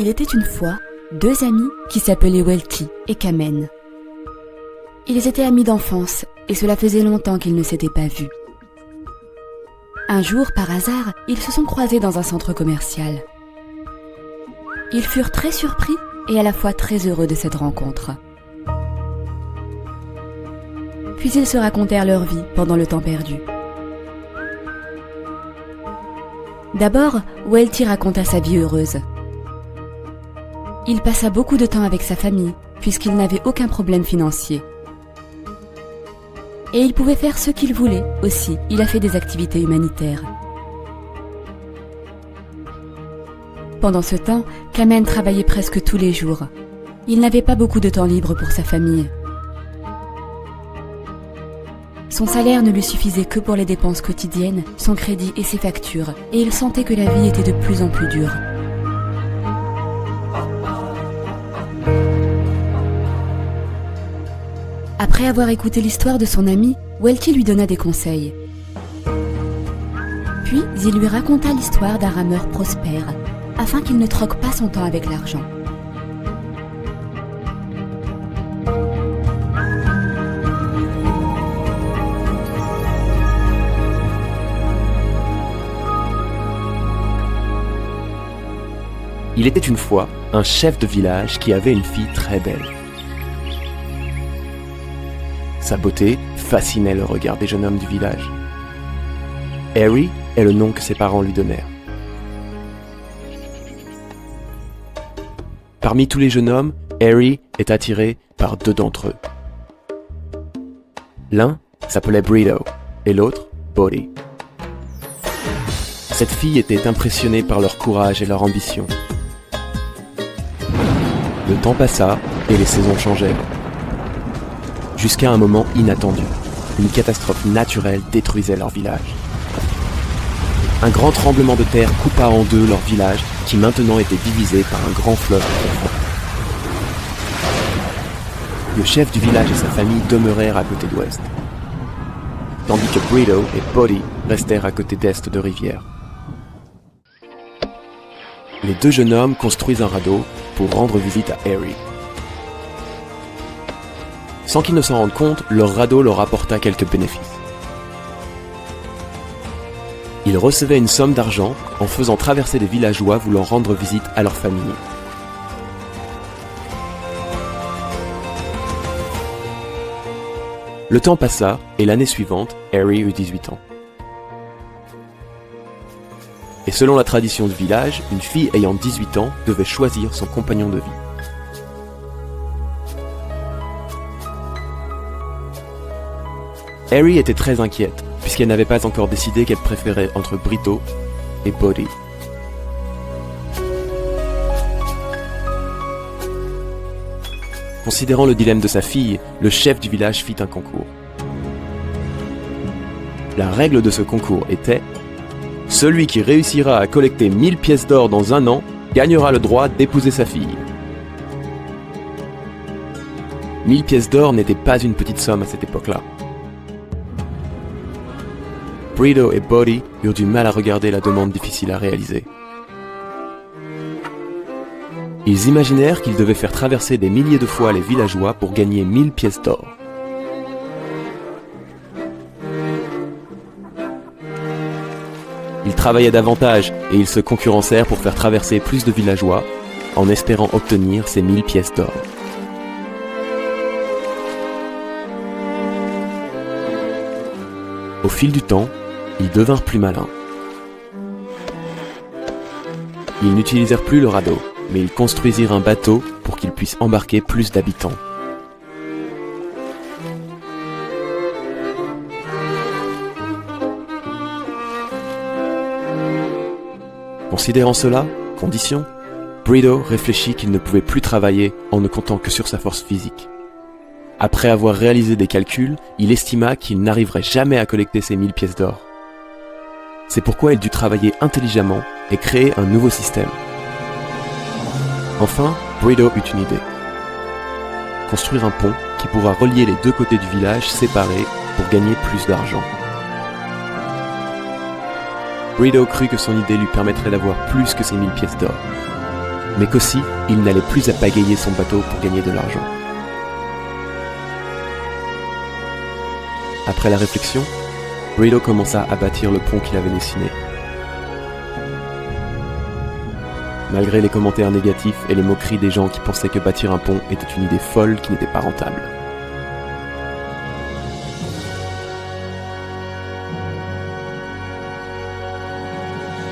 Il était une fois deux amis qui s'appelaient Welty et Kamen. Ils étaient amis d'enfance et cela faisait longtemps qu'ils ne s'étaient pas vus. Un jour, par hasard, ils se sont croisés dans un centre commercial. Ils furent très surpris et à la fois très heureux de cette rencontre. Puis ils se racontèrent leur vie pendant le temps perdu. D'abord, Welty raconta sa vie heureuse. Il passa beaucoup de temps avec sa famille, puisqu'il n'avait aucun problème financier. Et il pouvait faire ce qu'il voulait aussi, il a fait des activités humanitaires. Pendant ce temps, Kamen travaillait presque tous les jours. Il n'avait pas beaucoup de temps libre pour sa famille. Son salaire ne lui suffisait que pour les dépenses quotidiennes, son crédit et ses factures, et il sentait que la vie était de plus en plus dure. Après avoir écouté l'histoire de son ami, Welty lui donna des conseils. Puis, il lui raconta l'histoire d'un rameur prospère, afin qu'il ne troque pas son temps avec l'argent. Il était une fois un chef de village qui avait une fille très belle. Sa beauté fascinait le regard des jeunes hommes du village. Harry est le nom que ses parents lui donnèrent. Parmi tous les jeunes hommes, Harry est attiré par deux d'entre eux. L'un s'appelait Brito et l'autre Bodhi. Cette fille était impressionnée par leur courage et leur ambition. Le temps passa et les saisons changèrent. Jusqu'à un moment inattendu, une catastrophe naturelle détruisait leur village. Un grand tremblement de terre coupa en deux leur village qui maintenant était divisé par un grand fleuve profond. Le chef du village et sa famille demeurèrent à côté d'ouest, tandis que Brito et Bodhi restèrent à côté d'est de rivière. Les deux jeunes hommes construisent un radeau pour rendre visite à Harry. Sans qu'ils ne s'en rendent compte, leur radeau leur apporta quelques bénéfices. Ils recevaient une somme d'argent en faisant traverser des villageois voulant rendre visite à leur famille. Le temps passa et l'année suivante, Harry eut 18 ans. Et selon la tradition du village, une fille ayant 18 ans devait choisir son compagnon de vie. Harry était très inquiète, puisqu'elle n'avait pas encore décidé qu'elle préférait entre Brito et Bodhi. Considérant le dilemme de sa fille, le chef du village fit un concours. La règle de ce concours était: celui qui réussira à collecter 1000 pièces d'or dans un an gagnera le droit d'épouser sa fille. 1000 pièces d'or n'était pas une petite somme à cette époque-là. Brito et Bodhi eurent du mal à regarder la demande difficile à réaliser. Ils imaginèrent qu'ils devaient faire traverser des milliers de fois les villageois pour gagner 1000 pièces d'or. Ils travaillaient davantage et ils se concurrencèrent pour faire traverser plus de villageois en espérant obtenir ces 1000 pièces d'or. Au fil du temps, ils devinrent plus malins. Ils n'utilisèrent plus le radeau, mais ils construisirent un bateau pour qu'ils puissent embarquer plus d'habitants. Considérant cela, condition, Brito réfléchit qu'il ne pouvait plus travailler en ne comptant que sur sa force physique. Après avoir réalisé des calculs, il estima qu'il n'arriverait jamais à collecter ces 1000 pièces d'or. C'est pourquoi il dut travailler intelligemment et créer un nouveau système. Enfin, Brito eut une idée. Construire un pont qui pourra relier les deux côtés du village séparés pour gagner plus d'argent. Brito crut que son idée lui permettrait d'avoir plus que ces 1000 pièces d'or. mais qu'aussi, il n'allait plus à pagayer son bateau pour gagner de l'argent. Après la réflexion, Brito commença à bâtir le pont qu'il avait dessiné. Malgré les commentaires négatifs et les moqueries des gens qui pensaient que bâtir un pont était une idée folle qui n'était pas rentable.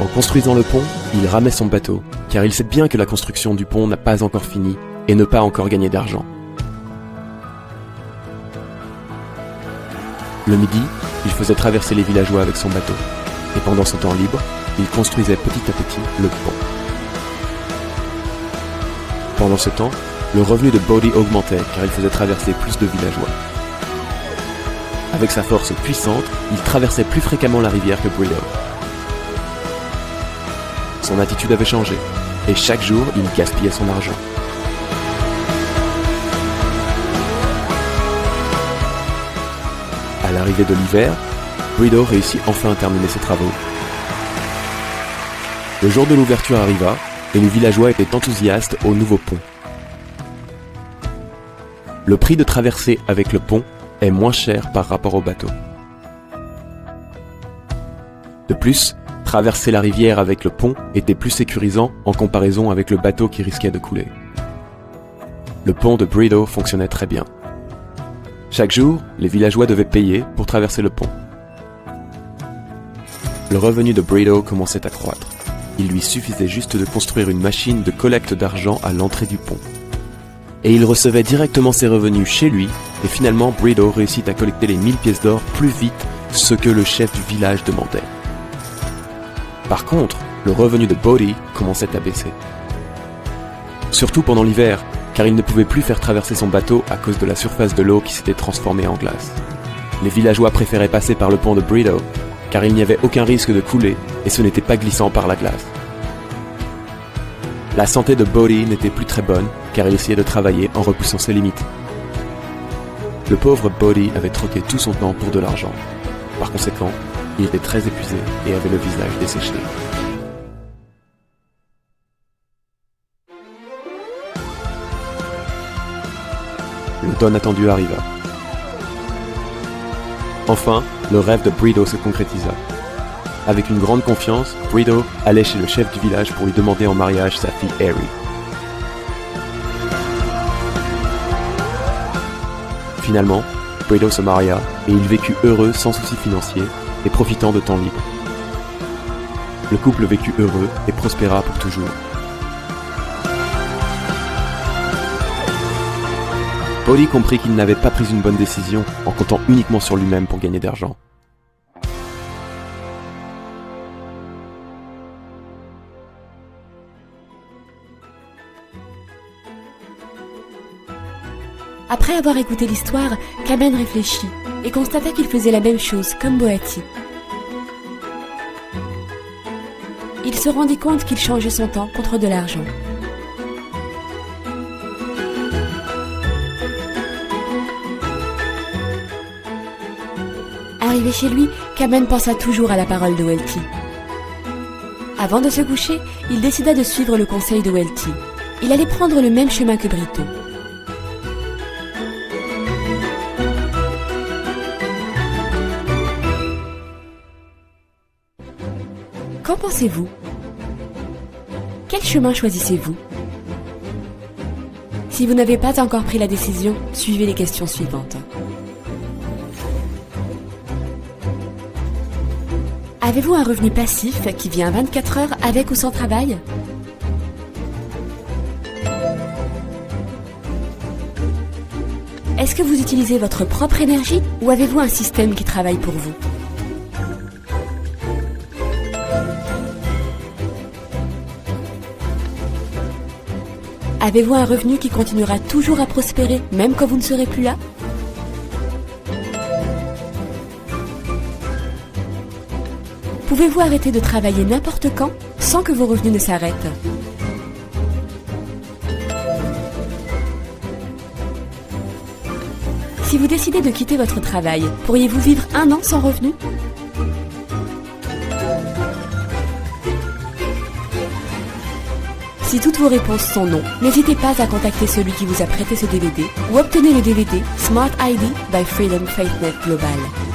En construisant le pont, il ramait son bateau, car il sait bien que la construction du pont n'a pas encore fini et ne pas encore gagné d'argent. Le midi, il faisait traverser les villageois avec son bateau, et pendant son temps libre, il construisait petit à petit le pont. Pendant ce temps, le revenu de Bodhi augmentait car il faisait traverser plus de villageois. Avec sa force puissante, il traversait plus fréquemment la rivière que Brito. Son attitude avait changé, et chaque jour, il gaspillait son argent. À l'arrivée de l'hiver, Brito réussit enfin à terminer ses travaux. Le jour de l'ouverture arriva, et les villageois étaient enthousiastes au nouveau pont. Le prix de traverser avec le pont est moins cher par rapport au bateau. De plus, traverser la rivière avec le pont était plus sécurisant en comparaison avec le bateau qui risquait de couler. Le pont de Brito fonctionnait très bien. Chaque jour, les villageois devaient payer pour traverser le pont. Le revenu de Brito commençait à croître. Il lui suffisait juste de construire une machine de collecte d'argent à l'entrée du pont. Et il recevait directement ses revenus chez lui, et finalement Brito réussit à collecter les 1000 pièces d'or plus vite, ce que le chef du village demandait. Par contre, le revenu de Bodhi commençait à baisser. Surtout pendant l'hiver, car il ne pouvait plus faire traverser son bateau à cause de la surface de l'eau qui s'était transformée en glace. Les villageois préféraient passer par le pont de Brito, car il n'y avait aucun risque de couler et ce n'était pas glissant par la glace. La santé de Bodhi n'était plus très bonne, car il essayait de travailler en repoussant ses limites. Le pauvre Bodhi avait troqué tout son temps pour de l'argent. Par conséquent, il était très épuisé et avait le visage desséché. L'automne attendu arriva. Enfin, le rêve de Brito se concrétisa. Avec une grande confiance, Brito allait chez le chef du village pour lui demander en mariage sa fille Harry. Finalement, Brito se maria et il vécut heureux sans soucis financiers et profitant de temps libre. Le couple vécut heureux et prospéra pour toujours. Bodhi comprit qu'il n'avait pas pris une bonne décision en comptant uniquement sur lui-même pour gagner d'argent. Après avoir écouté l'histoire, Kamen réfléchit et constata qu'il faisait la même chose, comme Boati. Il se rendit compte qu'il changeait son temps contre de l'argent. Arrivé chez lui, Kamen pensa toujours à la parole de Welty. Avant de se coucher, il décida de suivre le conseil de Welty. Il allait prendre le même chemin que Brito. Qu'en pensez-vous ? Quel chemin choisissez-vous ? Si vous n'avez pas encore pris la décision, suivez les questions suivantes. Avez-vous un revenu passif qui vient 24 heures avec ou sans travail ? Est-ce que vous utilisez votre propre énergie ou avez-vous un système qui travaille pour vous ? Avez-vous un revenu qui continuera toujours à prospérer même quand vous ne serez plus là ? Pouvez-vous arrêter de travailler n'importe quand sans que vos revenus ne s'arrêtent ? Si vous décidez de quitter votre travail, pourriez-vous vivre 1 an sans revenus ? Si toutes vos réponses sont non, n'hésitez pas à contacter celui qui vous a prêté ce DVD ou obtenez le DVD Smart ID by Freedom Faith Net Global.